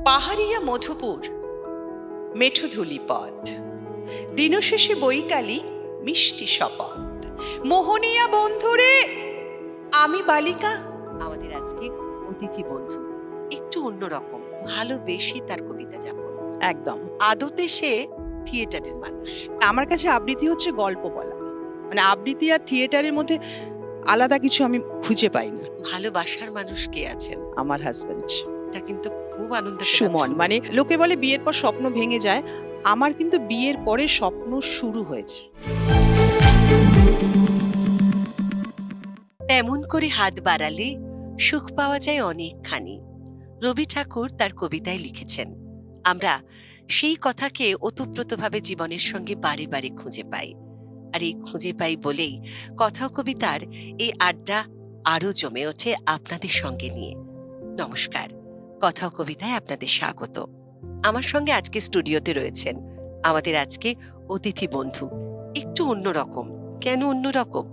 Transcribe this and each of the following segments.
পাহাড়িয়া মধুপুর মেঠোধুলি পথ, দিনশেষে বৈকালী মিষ্টি শপথ, মোহনিয়া বন্ধুরে আমি বালিকা। আমাদের আজকে অতিথি বন্ধু একটু অন্যরকম, ভালোবেসে তার কবিতা যাপন। একদম আদতে সে থিয়েটারের মানুষ। আমার কাছে আবৃত্তি হচ্ছে গল্প বলা, মানে আবৃত্তি আর থিয়েটারের মধ্যে আলাদা কিছু আমি খুঁজে পাই না। ভালোবাসার মানুষ কে আছেন? আমার হাজবেন্ড এটা কিন্তু খুব আনন্দ পেলাম সুমন। শুনে। মানে লোকে বলে বিয়ের পর স্বপ্ন ভেঙে যায়, আমার কিন্তু বিয়ের পরে স্বপ্ন শুরু হয়েছে। তেমন করে হাত বাড়ালে সুখ পাওয়া যায় অনেকখানি। রবি ঠাকুর তার কবিতায় লিখেছেন। আমরা সেই কথাকে ওতপ্রোতভাবে জীবনের সঙ্গে বারে বারে খুঁজে পাই। আর এই খুঁজে পাই বলেই কথা ও কবিতার এই আড্ডা আরো জমে ওঠে আপনাদের সঙ্গে নিয়ে। নমস্কার, কথা ও কবিতায় আপনাদের স্বাগত। আমার সঙ্গে আজকে স্টুডিওতে রয়েছেন আমাদের আজকে অতিথি বন্ধু। একটু অন্যরকম। কেন অন্যরকম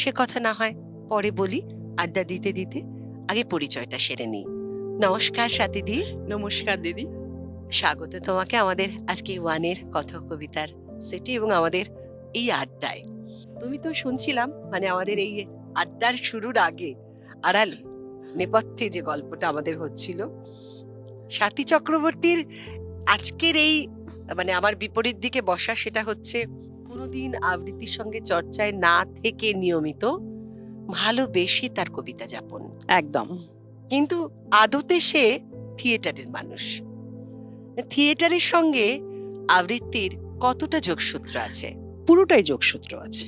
সে কথা না হয় পরে বলি, আড্ডা দিতে দিতে আগে পরিচয়টা সেরে নিই। নমস্কার স্বাতীদি। নমস্কার দিদি। স্বাগত তোমাকে আমাদের আজকে ওয়ানের কথা ও কবিতার সেটে এবং আমাদের এই আড্ডায়। তুমি তো শুনছিলাম, মানে আমাদের এই আড্ডার শুরুর আগে আড়ালে নেপথ্যে যে গল্পটা আমাদের হচ্ছিল, স্বাতী চক্রবর্তীর আজকের এই মানে আমার বিপরীত দিকে বসা, সেটা হচ্ছে কোনোদিন আবৃত্তির সঙ্গে চর্চায় না থেকে নিয়মিত ভালোবেসে তার কবিতা যাপন। একদম কিন্তু আদতে সে থিয়েটারের মানুষ। থিয়েটারের সঙ্গে আবৃত্তির কতটা যোগসূত্র আছে? পুরোটাই যোগসূত্র আছে।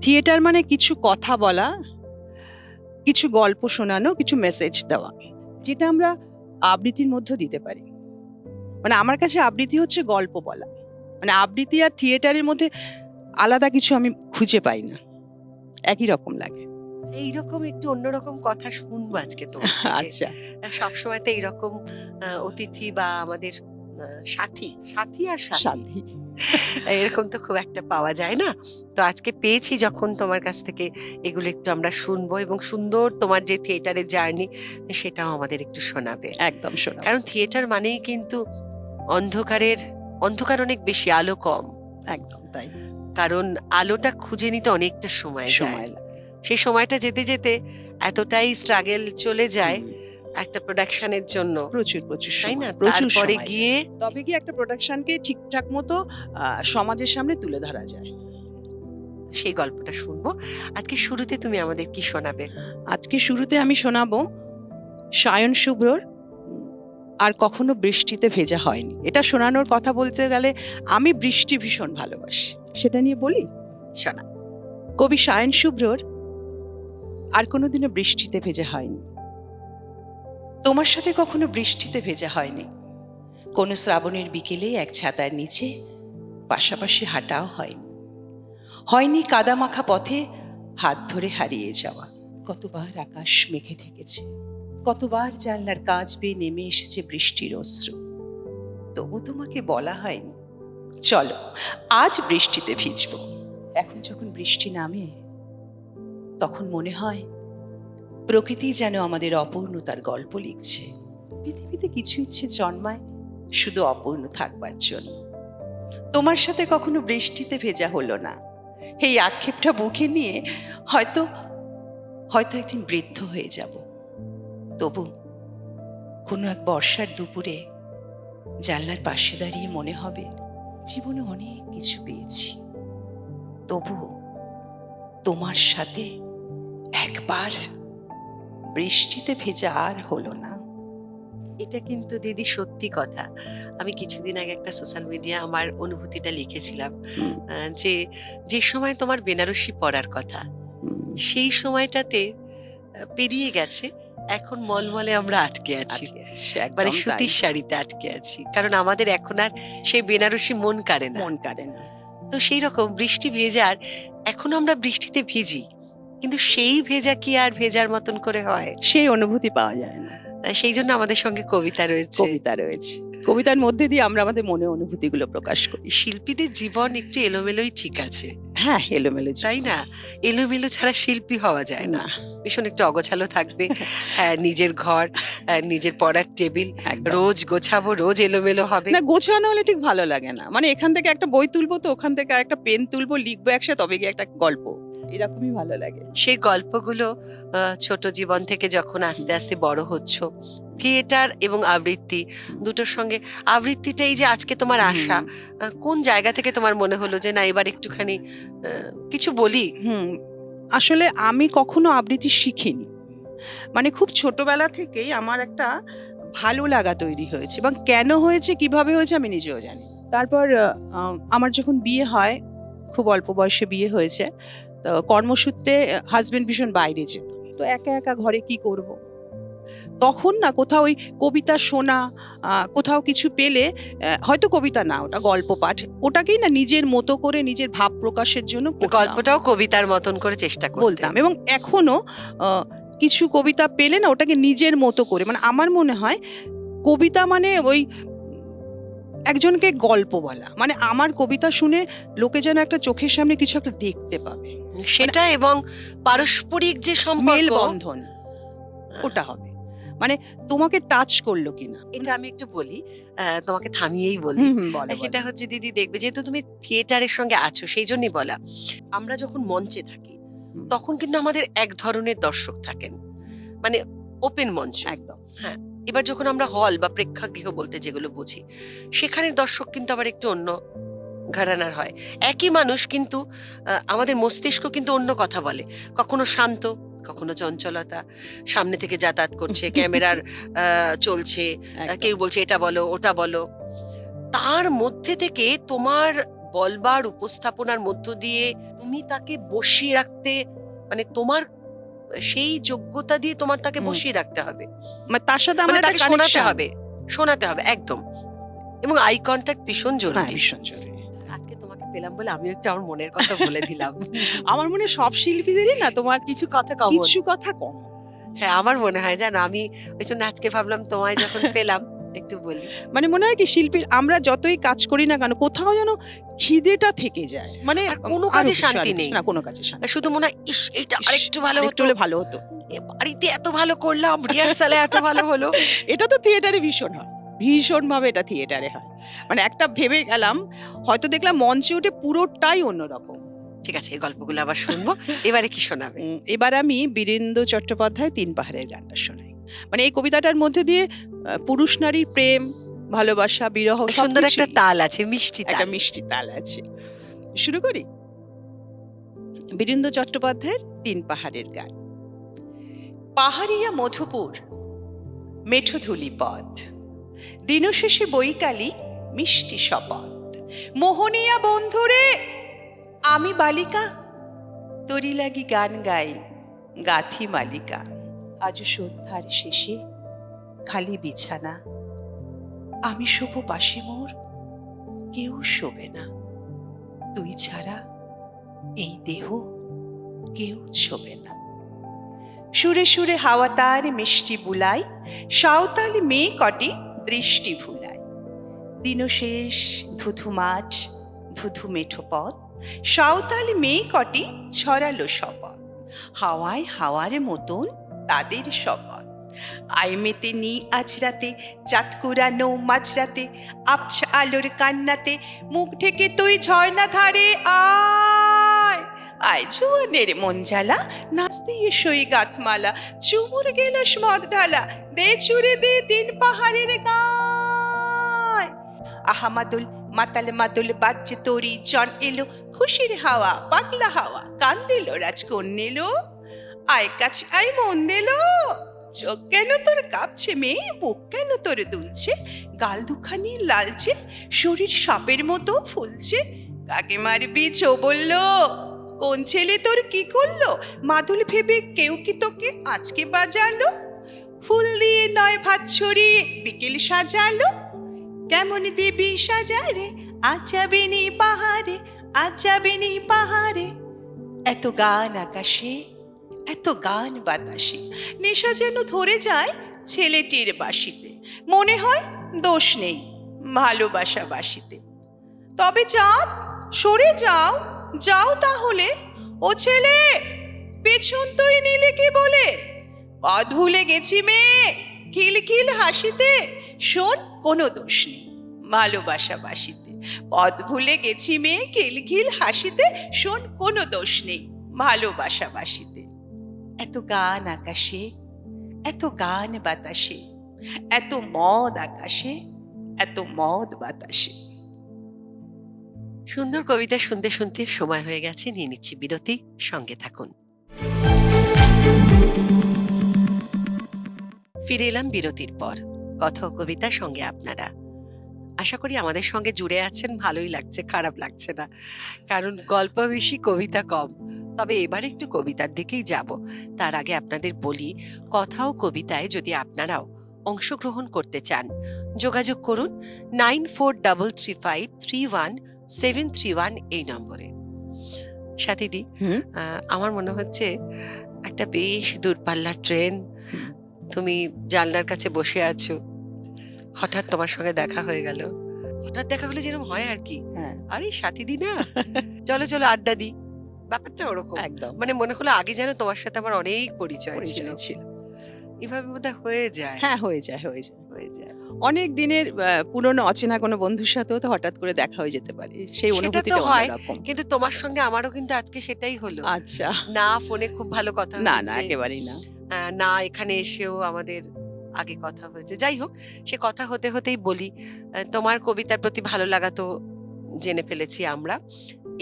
থিয়েটার মানে কিছু কথা বলা, কিছু গল্প শোনানো, কিছু মেসেজ দেওয়া, যেটা আমরা আবৃত্তির মধ্যে দিতে পারি। মানে আমার কাছে আবৃত্তি হচ্ছে গল্প বলা, মানে আবৃত্তি আর থিয়েটারের মধ্যে আলাদা কিছু আমি খুঁজে পাই না, একই রকম লাগে। এইরকম একটু অন্যরকম কথা শুনবো আজকে তোমার থেকে। আচ্ছা, সবসময় তো এইরকম অতিথি বা আমাদের সাথী সাথী আর সাথী শান্তি। এরকম তো খুব একটা পাওয়া যায় না। তো আজকে পেয়েছি যখন, তোমার কাছ থেকে এগুলো একটু আমরা শুনবো এবং সুন্দর তোমার যে থিয়েটারের জার্নি সেটাও আমাদের একটু শোনাবে। একদম শোনা। কারণ থিয়েটার মানেই কিন্তু অন্ধকার অনেক বেশি, আলো কম। একদম তাই। কারণ আলোটা খুঁজে নিতে অনেকটা সময় যায়। সময় লাগে। সেই সময়টা যেতে যেতে এতটাই স্ট্রাগল চলে যায় হুম, একটা প্রোডাকশনের জন্য, প্রচুর প্রচুর তাই না? সময়, প্রচুর তারপরে সময় গিয়ে যায়। তবে কি একটা প্রোডাকশনকে ঠিকঠাক মতো সমাজের সামনে তুলে ধরা যায়। সেই গল্পটা শুনবো। আজকে শুরুতে তুমি আমাদের কি শোনাবে? আজকে শুরুতে আমি শোনাবো সায়ন শুভ্রর আর কখনো বৃষ্টিতে ভেজা হয়নি। এটা শোনানোর কথা বলতে গেলে আমি বৃষ্টি ভীষণ ভালোবাসি, সেটা নিয়ে বলি। শোনা। কবি সায়ন শুভ্রর আর কোনোদিনও বৃষ্টিতে ভেজা হয়নি। তোমার সাথে কখনো বৃষ্টিতে ভেজা হয়নি। কোনো শ্রাবণের বিকেলে এক ছাতার নিচে পাশাপাশি হাঁটাও হয়নি। হয়নি কাদামাখা পথে হাত ধরে হারিয়ে যাওয়া। কতবার আকাশ মেঘে ঢেকেছে, কতবার জানলার কাঁচ বেয়ে নেমে এসেছে বৃষ্টির অশ্রু, তবু তোমাকে বলা হয়নি চলো আজ বৃষ্টিতে ভিজবো। এখন যখন বৃষ্টি নামে তখন মনে হয় প্রকৃতি যেন আমাদের অপূর্ণতার গল্প লিখছে। পৃথিবীতে কিছু ইচ্ছে জন্মায় শুধু অপূর্ণ থাকবার জন্য। তোমার সাথে কখনো বৃষ্টিতে ভেজা হলো না, এই আক্ষেপটা বুকে নিয়ে হয়তো হয়তো একদিন বৃদ্ধ হয়ে যাব। তবু কোনো এক বর্ষার দুপুরে জানলার পাশে দাঁড়িয়ে মনে হবে জীবনে অনেক কিছু পেয়েছি, তবুও তোমার সাথে একবার বৃষ্টিতে ভেজা আর হলো না। এটা কিন্তু দিদি সত্যি কথা। আমি কিছুদিন আগে একটা সোশ্যাল মিডিয়া আমার অনুভূতিটা লিখেছিলাম, যে যে সময় তোমার বেনারসি পড়ার কথা, সেই সময়টাতে পেরিয়ে গেছে, এখন মলমলে আমরা আটকে আছি। মানে সুতির শাড়িতে আটকে আছি, কারণ আমাদের এখন আর সেই বেনারসি মন কাড়ে না। মন কাড়ে না। তো সেই রকম বৃষ্টি ভেজার, এখন আমরা বৃষ্টিতে ভিজি, কিন্তু সেই ভেজা কি আর ভেজার মতন করে হয়? সেই অনুভূতি পাওয়া যায় না। সেই জন্য আমাদের সঙ্গে কবিতা রয়েছে। কবিতা রয়েছে। কবিতার মধ্যে দিয়ে আমরা আমাদের মনে অনুভূতিগুলো প্রকাশ করি। শিল্পীদের জীবন একটু এলোমেলোই ঠিক আছে, হ্যাঁ, এলোমেলো তাই না? এলোমেলো ছাড়া শিল্পী হওয়া যায় না। ভীষণ একটু অগোছালো থাকবে। হ্যাঁ, নিজের ঘর, নিজের পড়ার টেবিল একদম। রোজ গোছাবো, রোজ এলোমেলো হবে। না, গোছানো হলে ঠিক ভালো লাগে না। মানে এখান থেকে একটা বই তুলবো, তো ওখান থেকে একটা পেন তুলবো, লিখবো একসাথে, তবে গিয়ে একটা গল্প, এরকমই ভালো লাগে। সেই গল্পগুলো ছোট জীবন থেকে যখন আস্তে আস্তে বড় হচ্ছ, থিয়েটার এবং আবৃত্তি দুটোর সঙ্গে, আবৃত্তিটাই যে আজকে তোমার আশা, কোন জায়গা থেকে তোমার মনে হলো যে না এবার একটুখানি কিছু বলি? আসলে আমি কখনো আবৃত্তি শিখিনি। মানে খুব ছোটবেলা থেকেই আমার একটা ভালো লাগা তৈরি হয়েছে, এবং কেন হয়েছে, কিভাবে হয়েছে আমি নিজেও জানি। তারপর আমার যখন বিয়ে হয়, খুব অল্প বয়সে বিয়ে হয়েছে, তো কর্মসূত্রে হাজবেন্ড ভীষণ বাইরে যেত, তো একা একা ঘরে কি করব। তখন না কোথাও ওই কবিতা শোনা, কোথাও কিছু পেলে, হয়তো কবিতা না, ওটা গল্প পাঠ, ওটাকেই না নিজের মতো করে নিজের ভাব প্রকাশের জন্য করতাম। গল্পটাও কবিতার মতন করে চেষ্টা বলতাম, এবং এখনো কিছু কবিতা পেলে না ওটাকে নিজের মতো করে, মানে আমার মনে হয় কবিতা মানে ওই একজনকে গল্প বলা, মানে আমার কবিতা শুনে লোকে যেন একটা চোখের সামনে কিছু একটা দেখতে পাবে, সেটা, এবং পারস্পরিক যে সম্পর্ক, মেলবন্ধন, ওটা হবে। মানে তোমাকে টাচ করলো কিনা। এটা আমি একটু বলি, তোমাকে থামিয়েই বলি। বলো। সেটা হচ্ছে দিদি, দেখবে যেহেতু তুমি থিয়েটারের সঙ্গে আছো সেই জন্যই বলা, আমরা যখন মঞ্চে থাকি তখন কিন্তু আমাদের এক ধরনের দর্শক থাকেন, মানে ওপেন মঞ্চ একদম। হ্যাঁ, এবার যখন আমরা হল বা প্রেক্ষাগৃহ বলতে যেগুলো বুঝি, সেখানের দর্শক কিন্তু আবার একটু অন্য ঘরানার হয়। একই মানুষ কিন্তু আমাদের মস্তিষ্ক কিন্তু অন্য কথা বলে, কখনো শান্ত, কখনো চঞ্চলতা, সামনে থেকে যাতায়াত করছে, ক্যামেরার চলছে, কেউ বলছে এটা বলো ওটা বলো, তার মধ্যে থেকে তোমার বলবার উপস্থাপনার মধ্য দিয়ে তুমি তাকে বসিয়ে রাখতে, মানে তোমার সেই যোগ্যতা দিয়ে তোমার তাকে বসিয়ে রাখতে হবে, মানে তার সাথে মানে আমার তাকে শোনাতে হবে একদম, এবং আই কন্ট্যাক্ট ভীষণ জরুরি। ভীষণ জরুরি। আজকে তোমাকে পেলাম বলে আমি একটু আমার মনের কথা বলে দিলাম। আমার মনে হয় সব শিল্পীদেরই না তোমার কিছু কথা কম, কিছু কথা কম। হ্যাঁ, আমার মনে হয়, জানো, আমি ওই জন্য আজকে ভাবলাম তোমায় যখন পেলাম একটু বলি। মানে মনে হয় কি, শিল্পী আমরা যতই কাজ করি না কেন, কোথাও যেন খিদেটা থেকে যায়, মানে আর কোনো কাজে শান্তি নেই, না কোনো কাজে শান্তি, শুধু মনে হয় ইস এটা আরেকটু ভালো হতো, ভালো হতো, বাড়িতে এত ভালো করলাম, রিহার্সালে এত ভালো হলো। এটা তো থিয়েটারে ভীষণ হয়, ভীষণ ভাবে এটা থিয়েটারে হয়। মানে একটা ভেবে গেলাম, হয়তো দেখলাম মঞ্চে উঠে পুরোটাই অন্যরকম। ঠিক আছে, এই গল্পগুলো আবার শুনবো। এবারে কি শোনাবে? এবার আমি বীরেন্দ্র চট্টোপাধ্যায় ৩ পাহাড়ের গানটা শোনাই। মানে এই কবিতাটার মধ্যে দিয়ে পুরুষ নারীর প্রেম, ভালোবাসা, বিরহ, সুন্দর একটা তাল আছে, মিষ্টি একটা মিষ্টি তাল আছে। শুরু করি। বীরেন্দ্র চট্টোপাধ্যায়ের ৩ পাহাড়ের গান। পাহাড়িয়া মধুপুর, মেঠো ধুলি পথ, দিনশেষে বৈকালি মিষ্টি শপথ, মোহনিয়া বন্ধুরে আমি বালিকা, তোরি লাগি গান গাই গাথি মালিকা, আজ সন্ধ্যার শেষে খালি বিছানা, আমি শুভ পাশে মোর কেউ শোবে না, তুই ছাড়া এই দেহ কেউ ছোবে না। সুরে সুরে হাওয়া তার মিষ্টি বুলাই, সাঁওতাল মেয়ে কটি দৃষ্টি ভুলাই, দিনশেষ ধুধু মাঠ, ধুধু মেঠো পথ, সাঁওতাল মেয়ে কটি ছড়ালো শপথ, হাওয়ায় হাওয়ার মতন তাদের শপথ, আই মেতে নি আজ রাতে, চাঁদ কুড়ানো মাঝরাতে, আবছা আলোর কান্নাতে, মুখ ঢেকে তুই ঝর্ণা ধারে আয়, আয় জুয়ানের মন জ্বালা, নাচ দিয়ে সই গাথমালা, চুমুর গেলাস মদ ঢালা, দে চুরে দে ৩ পাহাড়ের গায়, আহা মাদুল মাতাল মাদুল বাজছে তোরি জন এলো, খুশির হাওয়া পাগলা হাওয়া কান দিল রাজকন্যেলো, আয় কাছে আয় মন দিল, চোখ কেন তোর কাঁপছে মেয়ে, বুক কেন তোর দুলছে, গাল দুখানি লালচে, শরীর সাপের মতো ফুলছে, কাকে মারবি ছো বললো, কোন ছেলে তোর কি করলো, মাদুল ভেবে কেউ কি তোকে আজকে বাজালো, ফুল দিয়ে নয় ভাত ছড়িয়ে বিকেল সাজালো, কেমন দেবী সাজারে আজ যাবে নি পাহাড়ে, আজ যাবে নি পাহাড়ে, এত গান আকাশে, এত গান বাতাসে, নেশা যেন ধরে যায় ছেলেটির বাঁশিতে, মনে হয় দোষ নেই ভালোবাসাবাসিতে। তবে চাঁদ, সরে যাও, যাও তাহলে। ও ছেলে, পেছন তুই নিলে কি বলে? পথ ভুলে গেছি মেয়ে, খিলখিল হাসিতে। শোন, কোনো দোষ নেই ভালোবাসাবাসিতে। পথ ভুলে গেছি মেয়ে, খিলখিল হাসিতে। শোন, কোনো দোষ নেই ভালোবাসাবাসিতে। এত গান আকাশে, এত গান বাতাসে, এত মদ আকাশে, এত মদ বাতাসে। সুন্দর কবিতা শুনতে শুনতে সময় হয়ে গেছে, নিয়ে নিচ্ছি বিরতি, সঙ্গে থাকুন। ফিরে এলাম বিরতির পর। কথা ও কবিতার সঙ্গে আপনারা। আশা করি আমাদের সঙ্গে জুড়ে আছেন, ভালোই লাগছে, খারাপ লাগছে না। কারণ গল্প বেশি, কবিতা কম। তবে এবার একটু কবিতার দিকেই যাব। তার আগে আপনাদের বলি, কথা ও কবিতায় যদি আপনারাও অংশগ্রহণ করতে চান, যোগাযোগ করুন 9433531731 এই নম্বরে। সাথীদি, আমার মনে হচ্ছে একটা বেশ দূরপাল্লার ট্রেন, তুমি জানলার কাছে বসে আছো, হঠাৎ তোমার সঙ্গে দেখা হয়ে গেল। হঠাৎ দেখা হলে যেরকম হয় আর কি, আরে সাথীদি না, চলো চলো আড্ডা দিই, ব্যাপারটা ওরকম। একদম মানে মনে হলো আগে যেন তোমার সাথে আমার অনেক পরিচয় ছিল। এভাবে বোধহয় হয়ে যায়। হ্যাঁ, হয়ে যায়। অনেক দিনের পুরনো অচেনা কোনো বন্ধুর সাথেও তো হঠাৎ করে দেখা হয়ে যেতে পারে, সেই সেটা তো অনুভূতিটা হয়, অন্যরকম। কিন্তু তোমার সঙ্গে আমারও কিন্তু আজকে সেটাই হলো। আচ্ছা, না ফোনে খুব ভালো কথা না হয়েছে, একেবারেই না। না এখানে এসেও আমাদের আগে কথা হয়েছে। যাই হোক, সে কথা হতে হতেই বলি, তোমার কবিতার প্রতি ভালো লাগা তো জেনে ফেলেছি আমরা।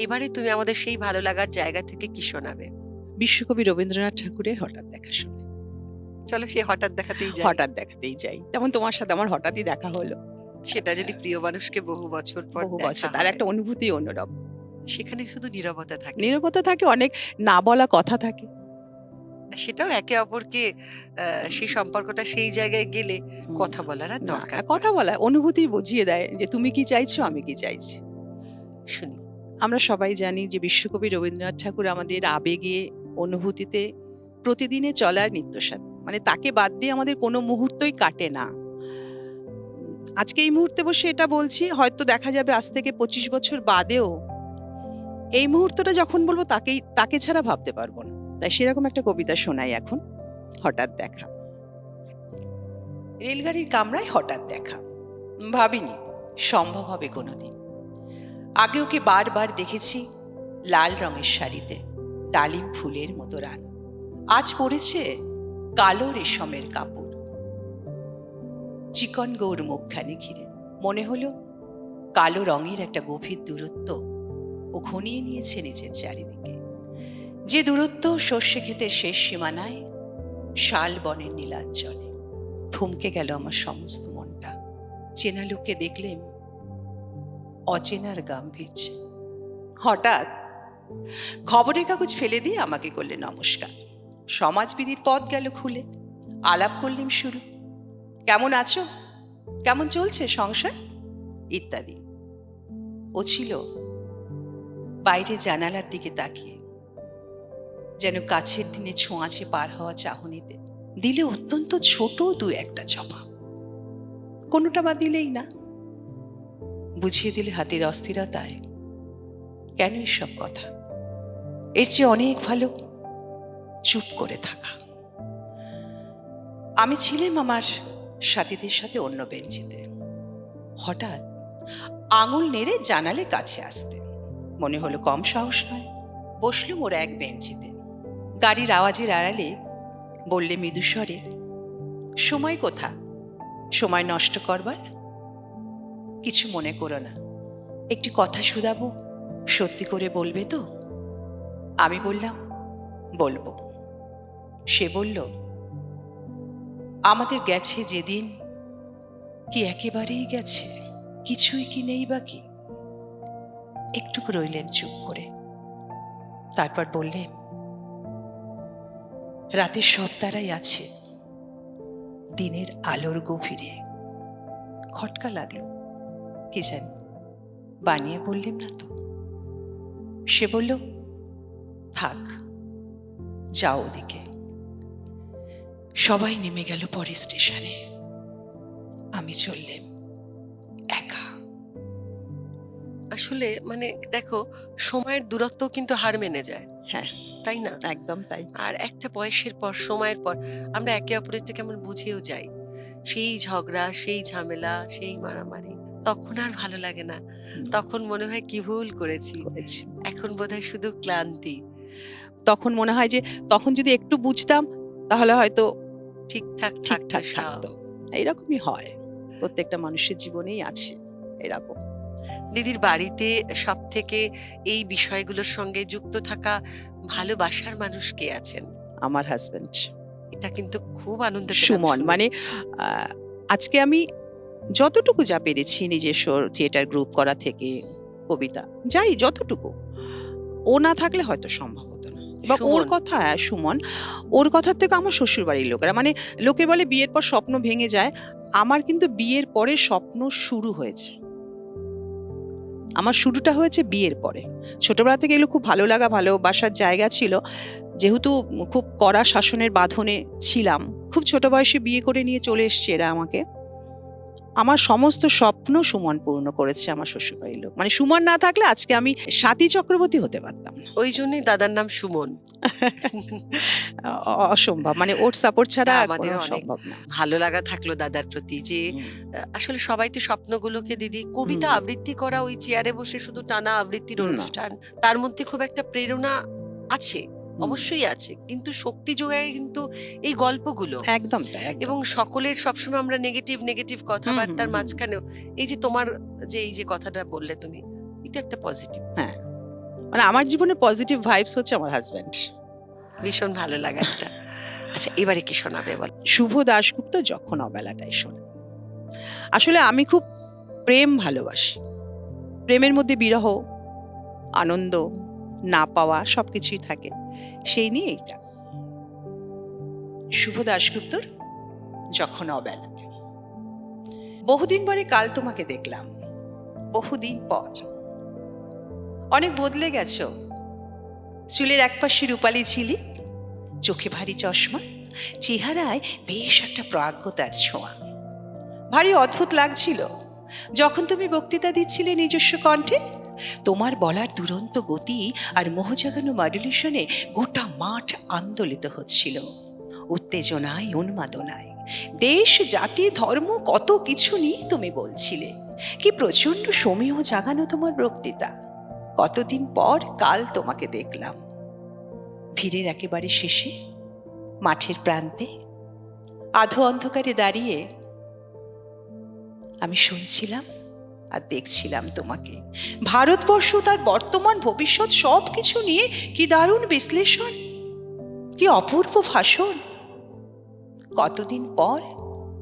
এবারে তুমি আমাদের সেই ভালো লাগার জায়গা থেকে কি শোনাবে? বিশ্বকবি রবীন্দ্রনাথ ঠাকুরের হঠাৎ দেখা শুনে। চলো সে হঠাৎ দেখাতেই যাই। হঠাৎ দেখাতেই যাই, যেমন তোমার সাথে আমার হঠাৎই দেখা হলো। সেটা যদি প্রিয় মানুষকে বহু বছর পর বহু দেখা বছর, তার হয়, একটা অনুভূতি অন্যরকম। সেখানে শুধু নীরবতা থাকে। নীরবতা থাকে, অনেক না বলা কথা থাকে। সেটাও একে অপরকে সেই সম্পর্কটা সেই জায়গায় গেলে কথা বলার আর না, দরকার কথা বলা, অনুভূতি বুঝিয়ে দেয় যে তুমি কি চাইছো, আমি কি চাইছি। শুনি। আমরা সবাই জানি যে বিশ্বকবি রবীন্দ্রনাথ ঠাকুর আমাদের আবেগে, অনুভূতিতে প্রতিদিনে চলার নিত্যসাথী। মানে তাকে বাদ দিয়ে আমাদের কোনো মুহূর্তই কাটে না। আজকে এই মুহূর্তে বসে এটা বলছি, হয়তো দেখা যাবে আজ থেকে 25 বছর বাদেও এই মুহূর্তটা যখন বলবো তাকে ছাড়া ভাবতে পারবো না। তাই সেরকম একটা কবিতা শোনাই এখন, হঠাৎ দেখা। রেলগাড়ির কামরায় হঠাৎ দেখা, ভাবিনি সম্ভব হবে কোনোদিন। আগে ওকে বারবার দেখেছি লাল রঙের শাড়িতে, ডালিম ফুলের মতো রান। আজ পরেছে কালো রেশমের কাপড়, চিকন গৌর মুখখানি ঘিরে। মনে হলো কালো রঙের একটা গভীর দূরত্ব ও ঘনিয়ে নিয়েছে নিজের চারিদিকে। যে দূরত্ব সর্ষে ক্ষেতের শেষ সীমানায়, শাল বনের নীলাঞ্চলে। থমকে গেল আমার সমস্ত মনটা। চেনা লোককে দেখলেন অচেনার গাম্ভীর্য। হঠাৎ খবরের কাগজ ফেলে দিয়ে আমাকে করলে নমস্কার। সমাজবিধির পথ গেল খুলে, আলাপ করলেন শুরু। কেমন আছো, কেমন চলছে সংসার ইত্যাদি। ও ছিল বাইরে জানালার দিকে তাকিয়ে, যেন কাছের দিনে ছোঁয়াচে পার হওয়া চাহনিতে দিলে অত্যন্ত ছোট দু একটা জমা, কোনোটা বা দিলেই না। বুঝিয়ে দিলে হাতের অস্থিরতায় কেন এসব কথা, এর চেয়ে অনেক ভালো চুপ করে থাকা। আমি ছিলাম আমার সাথীদের সাথে অন্য বেঞ্চিতে। হঠাৎ আঙুল নেড়ে জানালে কাছে আসতে। মনে হলো কম সাহস নয়। বসলুম ওর এক বেঞ্চিতে। গাড়ির আওয়াজের আড়ালে বললে মৃদুস্বরে, সময় কোথা, সময় নষ্ট করবার? কিছু মনে করো না, একটি কথা শুধাবো, সত্যি করে বলবে তো? আমি বললাম বলবো। সে বলল, আমাদের গেছে যেদিন কি একেবারেই গেছে, কিছুই কি নেই বাকি? একটুকু রইলেন চুপ করে, তারপর বললেন, রাতের সব তারাই আছে দিনের আলোর গভীরে। খটকা লাগলো, কি জানি বানিয়ে বললেন না তো। সে বলল, থাক, যাও ওদিকে। সবাই নেমে গেল পরের স্টেশনে, আমি চললাম। আসলে মানে দেখো, সময়ের দূরত্ব কিন্তু হার মেনে যায়, হ্যাঁ, তাই না? একদম তাই। আর একটা বয়সের পর, সময়ের পর আমরা একে অপরেরটা কেমন বুঝেও যাই। সেই ঝগড়া, সেই ঝামেলা, সেই মারামারি তখন আর ভালো লাগে না। হুম, তখন মনে হয় কি ভুল করেছি। করেছি। এখন বোধহয় শুধু ক্লান্তি। তখন মনে হয় যে তখন যদি একটু বুঝতাম তাহলে হয়তো ঠিকঠাক থাকতো ঠিকঠাক সব। থাকতো। এইরকমই হয়। প্রত্যেকটা মানুষের জীবনেই আছে এরকম। দিদির বাড়িতে সবথেকে এই বিষয়গুলোর সঙ্গে যুক্ত থাকা ভালোবাসার মানুষ কে আছেন? আমার হাসব্যান্ড এটা কিন্তু খুব আনন্দ পেলাম সুমন। শুনে। মানে আ আজকে আমি যতটুকু যা পেরেছি নিজস্ব থিয়েটার গ্রুপ করা থেকে কবিতা যাই যতটুকু, ও না থাকলে হয়তো সম্ভব হতো না। এবং ওর সুমন, কথা সুমন, ওর কথার থেকে আমার শ্বশুরবাড়ির লোকেরা মানে লোকে বলে বিয়ের পর স্বপ্ন ভেঙে যায়। আমার কিন্তু বিয়ের পরে স্বপ্ন শুরু হয়েছে। আমার শুরুটা হয়েছে বিয়ের পরে। ছোটবেলা থেকে এগুলো খুব ভালো লাগা ভালোবাসার জায়গা ছিল। যেহেতু খুব কড়া শাসনের বাঁধনে ছিলাম, খুব ছোট বয়সে বিয়ে করে নিয়ে চলে এসছে এরা আমাকে। আমার সমস্ত স্বপ্ন সুমন পূর্ণ করেছে আমার শ্বশুরবাড়ির লোক। মানে সুমন না থাকলে আজকে আমি স্বাতী চক্রবর্তী হতে পারতাম না। ওই জন্যই দাদার নাম সুমন। অসম্ভব। মানে ওর সাপোর্ট না, ছাড়া কোনো আমাদেরও অনেক সম্ভব না। ভালো লাগা থাকলো দাদার প্রতি যে হুম, আসলে সবাই তো স্বপ্নগুলোকে দিদি হুম, কবিতা আবৃত্তি করা, ওই চেয়ারে বসে শুধু টানা আবৃত্তির না, অনুষ্ঠান, তার মধ্যে খুব একটা প্রেরণা আছে, হুম। অবশ্যই আছে, কিন্তু শক্তি যোগায় কিন্তু এই গল্পগুলো। একদম তাই, একদম এবং তাই। সকলের সবসময় আমরা নেগেটিভ নেগেটিভ হুম, হুম, কথাবার্তার হুম। মাঝখানেও এই যে তোমার যে এই যে কথাটা বললে তুমি, এটা একটা পজিটিভ, হ্যাঁ, মানে আমার জীবনে পজিটিভ ভাইবস হচ্ছে আমার হাসব্যান্ড। ভীষণ ভালো লাগা এটা। আচ্ছা, এবারে কি শোনাবে বল? শুভ দাশগুপ্ত যখন অবেলাটাই শোনে। আসলে আমি খুব প্রেম ভালোবাসি। প্রেমের মধ্যে বিরহ, আনন্দ, না পাওয়া সবকিছুই থাকে। সেই নিয়ে এইটা। শুভ দাশগুপ্তর যখন অবেলা। বহুদিন পরে কাল তোমাকে দেখলাম। বহুদিন পর। অনেক বদলে গেছো। চুলের একপাশে রূপালি ছিলি, চোখে ভারী চশমা, চেহারায় বেশ একটা প্রাজ্ঞতার ছোঁয়া। ভারী অদ্ভুত লাগছিল যখন তুমি বক্তৃতা দিচ্ছিলে নিজস্ব কণ্ঠে। তোমার বলার দুরন্ত গতি আর মোহ জাগানো মডুলেশনে গোটা মাঠ আন্দোলিত হচ্ছিল উত্তেজনায় উন্মাদনায়। দেশ জাতি ধর্ম কত কিছু নিয়ে তুমি বলছিলে। কি প্রচন্ড সমীহ জাগানো তোমার বক্তৃতা। কতদিন পর কাল তোমাকে দেখলাম ভিড়ের একেবারে শেষে, মাঠের প্রান্তে আধো অন্ধকারে দাঁড়িয়ে আমি শুনছিলাম আর দেখছিলাম তোমাকে। ভারতবর্ষ তার বর্তমান ভবিষ্যৎ সব কিছু নিয়ে কি দারুণ বিশ্লেষণ, কি অপূর্ব ভাষণ। কতদিন পর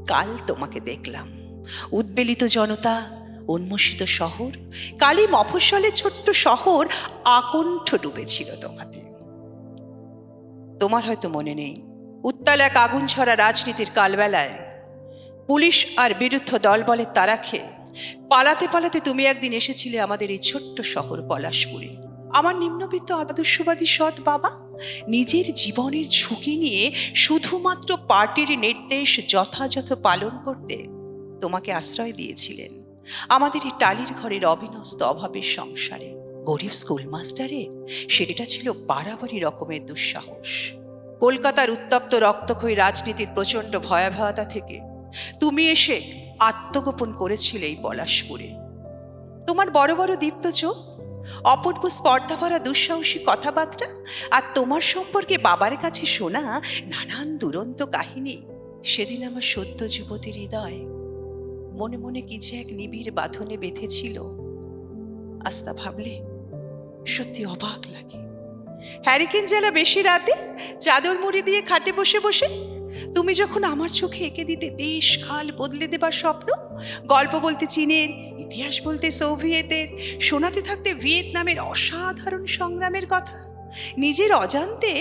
কাল তোমাকে দেখলাম। উদ্বেলিত জনতা, উন্মোষিত শহর, কালী মফস্বলের ছোট্ট শহর আকণ্ঠ ডুবেছিল তোমাতে। তোমার হয়তো মনে নেই, উত্তাল এক আগুন ছড়া রাজনীতির কালবেলায় পুলিশ আর বিরুদ্ধ দলবলের তাড়া খেয়ে পালাতে পালাতে তুমি একদিন এসেছিলে আমাদের এই ছোট্ট শহর পলাশপুরে। আমার নিম্নবিত্ত আদর্শবাদী সৎ বাবা নিজের জীবনের ঝুঁকি নিয়ে শুধুমাত্র পার্টির নির্দেশ যথাযথ পালন করতে তোমাকে আশ্রয় দিয়েছিলেন আমাদের এই টালির ঘরের অবিনস্ত অভাবের সংসারে। গরিব স্কুল মাস্টারে সেটা ছিল বাড়াবাড়ি রকমের দুঃসাহস। কলকাতার উত্তপ্ত রক্তক্ষয়ী রাজনীতির প্রচণ্ড ভয়াবহতা থেকে তুমি এসে আত্মগোপন করেছিলে এই পলাশপুরে। তোমার বড় বড় দীপ্ত চোখ, অপূর্ব স্পর্ধা ভরা দুঃসাহসী কথাবার্তা আর তোমার সম্পর্কে বাবার কাছে শোনা নানান দুরন্ত কাহিনী সেদিন আমার সদ্য যুবতীর হৃদয় মনে মনে কি যে এক নিবিড় বাঁধনে বেঁধেছিল। আস্তা ভাবলে সত্যি অবাক লাগে। হ্যারিকেন জ্বালা বেশি রাতে চাদর মুড়ি দিয়ে খাটে বসে বসে তুমি যখন আমার চোখে এঁকে দিতে দেশ কাল বদলে দেবার স্বপ্ন, গল্প বলতে চীনের, ইতিহাস বলতে সোভিয়েতের, শোনাতে থাকতে ভিয়েতনামের অসাধারণ সংগ্রামের কথা, নিজের অজান্তে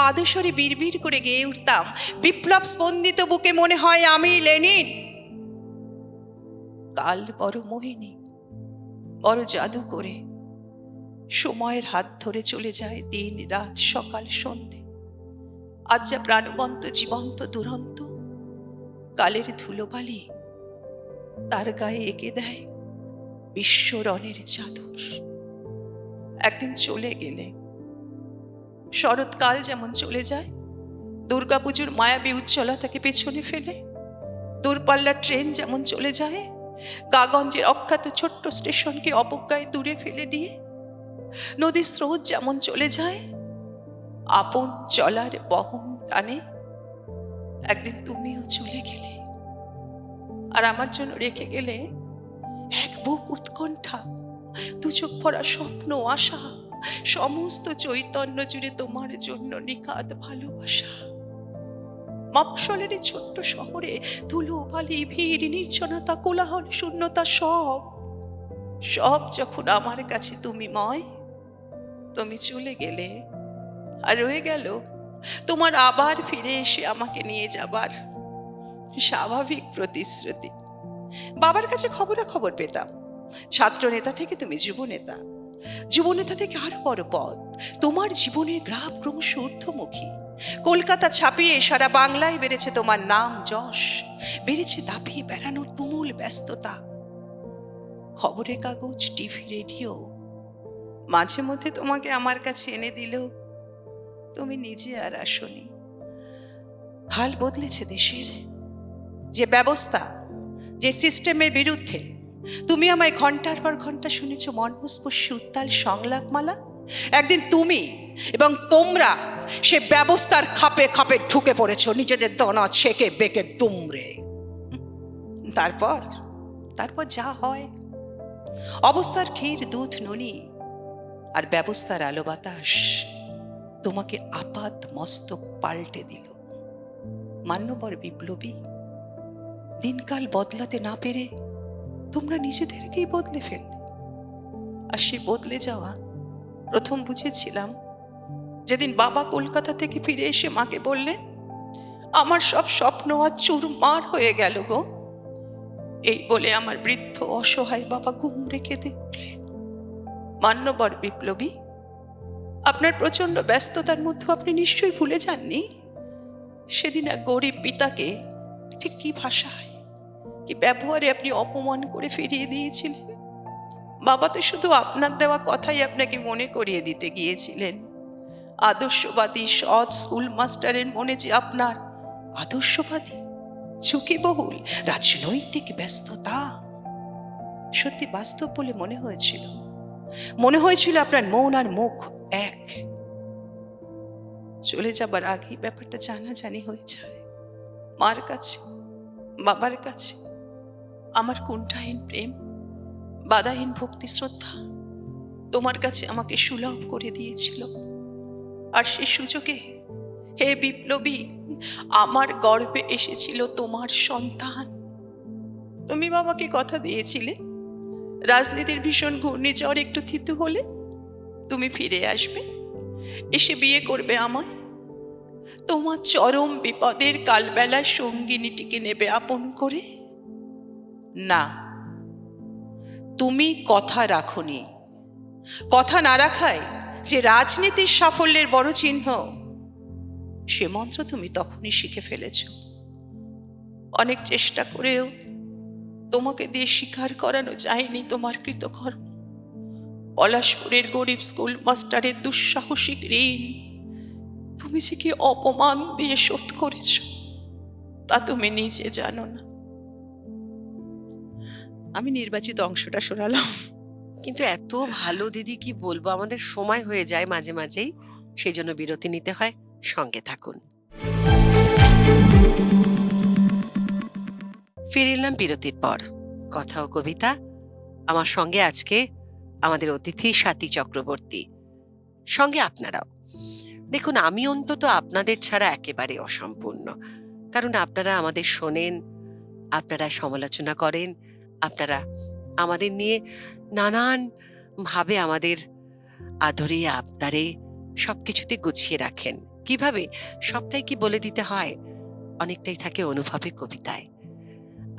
আদর্শরে বিড়বিড় করে গেয়ে উঠতাম বিপ্লব স্পন্দিত বুকে মনে হয় আমি লেনিন। কাল বড় মোহিনী, বড় জাদু করে সময়ের হাত ধরে চলে যায় দিন রাত সকাল সন্ধে। আজ যা প্রাণবন্ত জীবন্ত দুরন্ত কালের ধুলোবালি তার গায়ে এঁকে দেয় বিশ্বরণের চাদর। একদিন চলে গেলে, শরৎকাল যেমন চলে যায়, দুর্গাপুজোর মায়াবী উজ্জ্বলতাকে পেছনে ফেলে, দূরপাল্লার ট্রেন যেমন চলে যায়, গাগঞ্জের অখ্যাত ছোট্ট স্টেশনকে অবজ্ঞায় দূরে ফেলে দিয়ে, নদীর স্রোত যেমন চলে যায় আপন চলার বহন টানে, একদিন তুমিও চলে গেলে। আর আমার জন্য রেখে গেলে এক বুক উৎকণ্ঠা, দু চোখ ভরা স্বপ্ন, আশা, সমস্ত চৈতন্য জুড়ে তোমার জন্য নিখাদ ভালোবাসা। মফস্বলের এই ছোট্ট শহরে ধুলো বালি ভিড় নির্জনতা কোলাহল শূন্যতা সব সব যখন আমার কাছে তুমি ময়, তুমি চলে গেলে আর রয়ে গেল তোমার আবার ফিরে এসে আমাকে নিয়ে যাবার স্বাভাবিক প্রতিশ্রুতি। বাবার কাছে খবরাখবর পেতাম, ছাত্র নেতা থেকে তুমি যুবনেতা, যুবনেতা থেকে আরো বড় পদ, তোমার জীবনের গ্রাফ ক্রমশ ঊর্ধ্বমুখী। কলকাতা ছাপিয়ে সারা বাংলায় বেড়েছে তোমার নাম যশ, বেড়েছে দাপিয়ে বেড়ানোর তুমুল ব্যস্ততা। খবরের কাগজ, টিভি, রেডিও মাঝে মধ্যে তোমাকে আমার কাছে এনে দিলেও তুমি নিজে আর আসনি। হাল বদলেছে দেশের, যে ব্যবস্থা, যে সিস্টেমের বিরুদ্ধে তুমি আমায় ঘন্টার পর ঘন্টা শুনেছ মর্মস্পর্শী উত্তাল সংলাপমালা, একদিন তুমি এবং তোমরা সে ব্যবস্থার খাপে খাপে ঢুকে পড়েছ নিজেদের দনা ছেকে বেঁকে দুমড়ে। তারপর তারপর যা হয়, অবস্থার ক্ষীর দুধ ননি আর ব্যবস্থার আলো বাতাস তোমাকে আপাত মস্তক পাল্টে দিল। মান্যবর বিপ্লবী, দিনকাল বদলাতে না পেরে তোমরা নিজেদেরকেই বদলে ফেললে। আর সে বদলে যাওয়া প্রথম বুঝেছিলাম যেদিন বাবা কলকাতা থেকে ফিরে এসে মাকে বললেন, আমার সব স্বপ্ন আজ চুরমার হয়ে গেল গো। এই বলে আমার বৃদ্ধ অসহায় বাবা গুমড়ে কেঁদে উঠলেন। মান্যবর বিপ্লবী, আপনার প্রচন্ড ব্যস্ততার মধ্যে আপনি নিশ্চয়ই ভুলে যাননি সেদিন এক গরিব পিতাকে ঠিক কি ভাষায়, কি ব্যবহারে আপনি অপমান করে ফিরিয়ে দিয়েছিলেন। বাবা তো শুধু আপনার দেওয়া কথাই আপনাকে মনে করিয়ে দিতে গিয়েছিলেন। আদর্শবাদী সৎ স্কুল মাস্টারের মনে যে আপনার আদর্শবাদী ঝুঁকিবহুল রাজনৈতিক ব্যস্ততা সত্যি বাস্তব বলে মনে হয়েছিল। মনে হয়েছিল আপনার মন আর মুখ এক। চলে যাবার আগেই ব্যাপারটা জানাজানি হয়ে যায়। মার কাছে, বাবার কাছে আমার কুণ্ঠাহীন প্রেম, বাধাহীন ভক্তি শ্রদ্ধা তোমার কাছে আমাকে সুলভ করে দিয়েছিল। আর সে সুযোগে, হে বিপ্লবী, আমার গর্ভে এসেছিল তোমার সন্তান। তুমি বাবাকে কথা দিয়েছিলে রাজনীতির ভীষণ ঘূর্ণিঝড় একটু থিতু হলে তুমি ফিরে আসবে, এসে বিয়ে করবে আমায়, তোমার চরম বিপদের কালবেলার সঙ্গিনীটিকে নেবে আপন করে। না, তুমি কথা রাখোনি। কথা না রাখায় যে রাজনীতির সাফল্যের বড় চিহ্ন, সে মন্ত্র তুমি তখনই শিখে ফেলেছ। অনেক চেষ্টা করেও তোমাকে দিয়ে স্বীকার করানো যায়নি তোমার কৃতকর্ম। পলাশপুরের গরিব স্কুল মাস্টারের দুঃসাহসিক ঋণ তুমি যে কি অপমান দিয়ে শোধ করেছ তা তুমি নিজে জানো না। আমি নির্বাচিত অংশটা শোনালাম। কিন্তু এত ভালো দিদি, কি বলবো, আমাদের সময় হয়ে যায় মাঝে মাঝেই, সেই জন্য বিরতি নিতে হয়। সঙ্গে থাকুন। ফিরে এলাম বিরতির পর। কথা ও কবিতা, আমার সঙ্গে আজকে আমাদের অতিথি স্বাতী চক্রবর্তী, সঙ্গে আপনারাও। দেখুন, আমি অন্তত আপনাদের ছাড়া একেবারে অসম্পূর্ণ, কারণ আপনারা আমাদের শোনেন, আপনারা সমালোচনা করেন, আপনারা আমাদের নিয়ে নানান ভাবে আমাদের আদরে আবদারে সবকিছুতে গুছিয়ে রাখেন। কিভাবে সবটাই কি বলে দিতে হয়, অনেকটাই থাকে অনুভবে কবিতায়।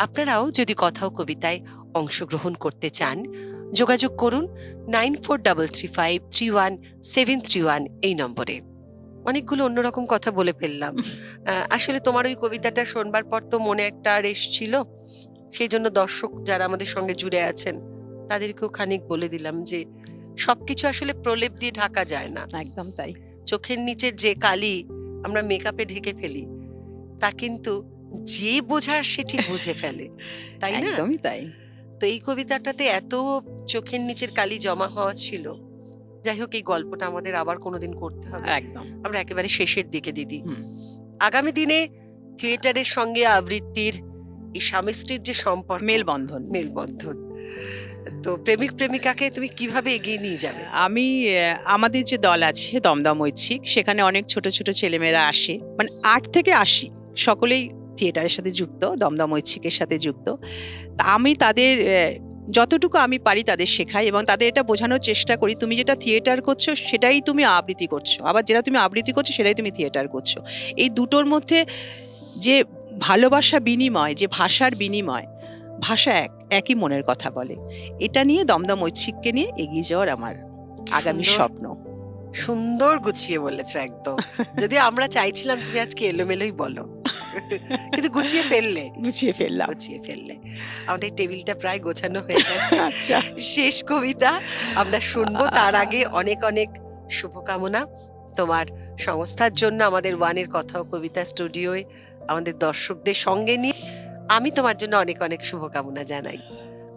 আপনারাও যদি কথা ও কবিতায় অংশগ্রহণ করতে চান, যোগাযোগ করুন 9433531731 এই নম্বরে। অনেকগুলো অন্যরকম কথা বলে ফেললাম। আসলে তোমার ওই কবিতাটা শোনবার পর তো মনে একটা রেশ ছিল, সেই জন্য দর্শক যারা আমাদের সঙ্গে জুড়ে আছেন তাদেরকেও খানিক বলে দিলাম যে সবকিছু আসলে প্রলেপ দিয়ে ঢাকা যায় না। একদম তাই। চোখের নিচের যে কালি আমরা মেকআপে ঢেকে ফেলি, তা কিন্তু যে বোঝার সে ঠিক বুঝে ফেলে, তাই না? একদমই তাই। তো এই কবিতাটাতে এত চোখের নিচের কালি জমা হওয়া ছিল। যাই হোক, এই গল্পটা আমাদের আবার কোনোদিন করতে হবে। একদম। আমরা একেবারে শেষের দিকে দিদি। হুম। আগামী দিনে থিয়েটারের সঙ্গে আবৃত্তির এই স্বামী স্ত্রীর যে সম্পর্ক, মেলবন্ধন। মেলবন্ধন, তো প্রেমিক প্রেমিকাকে তুমি কিভাবে এগিয়ে নিয়ে যাবে? আমি আমাদের যে দল আছে দমদম ঐচ্ছিক, সেখানে অনেক ছোট ছোট ছেলেমেয়েরা আসে, মানে ৮ থেকে ৮০ সকলেই থিয়েটারের সাথে যুক্ত, দমদম ঐচ্ছিকের সাথে যুক্ত। তা আমি তাদের যতটুকু আমি পারি তাদের শেখাই এবং তাদের এটা বোঝানোর চেষ্টা করি, তুমি যেটা থিয়েটার করছো সেটাই তুমি আবৃত্তি করছো, আবার যেটা তুমি আবৃত্তি করছো সেটাই তুমি থিয়েটার করছো। এই দুটোর মধ্যে যে ভালোবাসা বিনিময়, যে ভাষার বিনিময়, ভাষা একই মনের কথা বলে। এটা নিয়ে দমদম ঐচ্ছিককে নিয়ে এগিয়ে যাওয়ার আমার আগামী সুন্দর। স্বপ্ন। সুন্দর গুছিয়ে বলেছো একদম। যদিও আমরা চাইছিলাম তুমি আজকে এলোমেলোই বলো, কিন্তু গুছিয়ে ফেললে। গুছিয়ে ফেললাম। গুছিয়ে ফেললে। আমাদের টেবিলটা প্রায় গোছানো হয়ে গেছে। আচ্ছা, শেষ কবিতা আমরা শুনবো, তার আগে অনেক অনেক শুভকামনা তোমার সংস্থার জন্য। আমাদের ওয়ানের কথা ও কবিতা স্টুডিওয় আমাদের দর্শকদের সঙ্গে নিয়ে আমি তোমার জন্য অনেক অনেক শুভকামনা জানাই।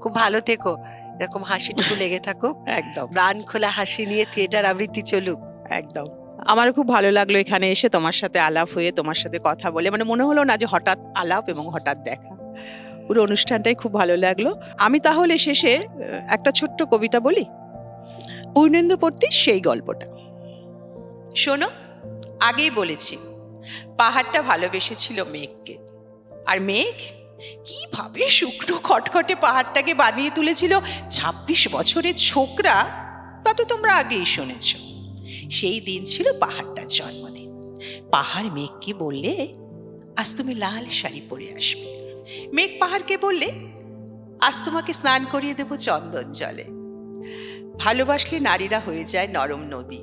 খুব ভালো থেকো, এরকম হাসিটুকু লেগে থাকুক, একদম প্রাণ খোলা হাসি নিয়ে থিয়েটার আবৃত্তি চলুক। একদম। আমারও খুব ভালো লাগলো এখানে এসে তোমার সাথে আলাপ হয়ে, তোমার সাথে কথা বলে, মানে মনে হলো না যে হঠাৎ আলাপ এবং হঠাৎ দেখা। পুরো অনুষ্ঠানটাই খুব ভালো লাগলো। আমি তাহলে শেষে একটা ছোট্ট কবিতা বলি, পূর্ণেন্দুপর্তির সেই গল্পটা। শোনো, আগেই বলেছি পাহাড়টা ভালোবেসেছিল মেঘকে, আর মেঘ কিভাবে শুকনো খটখটে পাহাড়টাকে বানিয়ে তুলেছিল ২৬ বছরের ছোকরা, তা তো তোমরা আগেই শুনেছ। সেই দিন ছিল পাহাড়টার জন্মদিন। পাহাড় মেঘকে বললে, আজ তুমি লাল শাড়ি পরে আসবে। মেঘ পাহাড়কে বললে, আজ তোমাকে স্নান করিয়ে দেব চন্দন জলে। ভালোবাসলে নারীরা হয়ে যায় নরম নদী,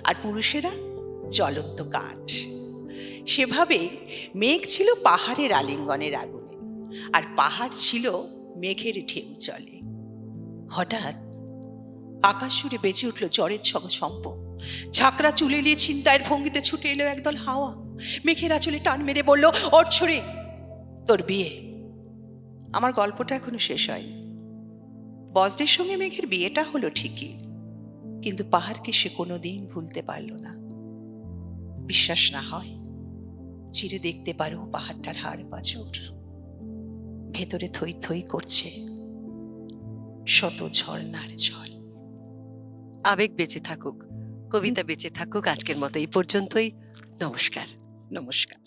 আর পুরুষেরা জ্বলন্ত কাঠ। সেভাবেই মেঘ ছিল পাহাড়ের আলিঙ্গনের আগুনে, আর পাহাড় ছিল মেঘের ঢেউ জলে। হঠাৎ আকাশ জুড়ে বেঁচে উঠল জ্বরের ছম্প। ঝাঁকড়া চুলে নিয়ে ছিনতাইয়ের ভঙ্গিতে ছুটে এলো একদল হাওয়া। মেঘের আঁচলে টান মেরে বলল, ওর ছড়ে তোর বিয়ে। আমার গল্পটা এখনো শেষ হয়নি। বজ্রের সঙ্গে মেঘের বিয়েটা হলো ঠিকই, কিন্তু পাহাড়কে সে কোনোদিন ভুলতে পারল না। বিশ্বাস না হয় চিরে দেখতে পারো পাহাড়টার হাড় পাঁজর, ভেতরে থই থই করছে শত ঝর্ণার জল। আবেগ বেঁচে থাকুক, কবিতা বেঁচে থাকুক। আজকের মতো এই পর্যন্তই। নমস্কার। নমস্কার।